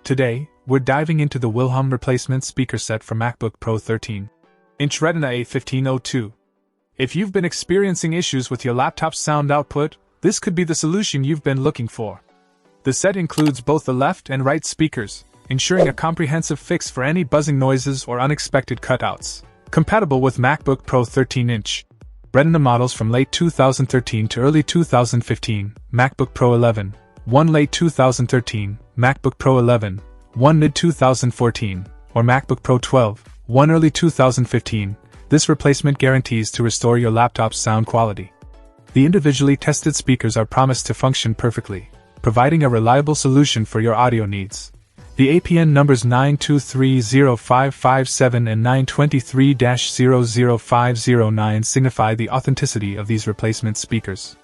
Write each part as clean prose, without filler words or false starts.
Today, we're diving into the Willhom replacement speaker set for MacBook Pro 13-inch Retina A1502. If you've been experiencing issues with your laptop's sound output, this could be the solution you've been looking for. The set includes both the left and right speakers, ensuring a comprehensive fix for any buzzing noises or unexpected cutouts. Compatible with MacBook Pro 13-inch Retina models from late 2013 to early 2015, MacBook Pro 11, 1 late 2013, MacBook Pro 11, 1 mid-2014, or MacBook Pro 12, 1 early 2015, this replacement guarantees to restore your laptop's sound quality. The individually tested speakers are promised to function perfectly, providing a reliable solution for your audio needs. The APN numbers 9230557 and 923-00509 signify the authenticity of these replacement speakers.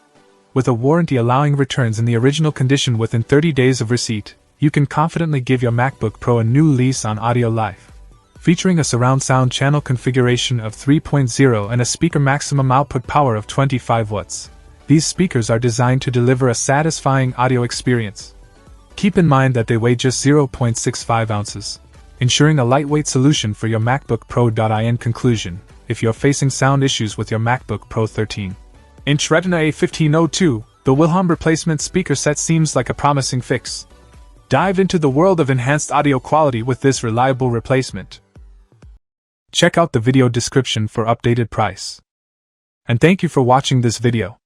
With a warranty allowing returns in the original condition within 30 days of receipt, you can confidently give your MacBook Pro a new lease on audio life. Featuring a surround sound channel configuration of 3.0 and a speaker maximum output power of 25 watts, these speakers are designed to deliver a satisfying audio experience. Keep in mind that they weigh just 0.65 ounces, ensuring a lightweight solution for your MacBook Pro. In conclusion, if you're facing sound issues with your MacBook Pro 13-inch Retina A1502, the Willhom replacement speaker set seems like a promising fix. Dive into the world of enhanced audio quality with this reliable replacement. Check out the video description for updated price. And thank you for watching this video.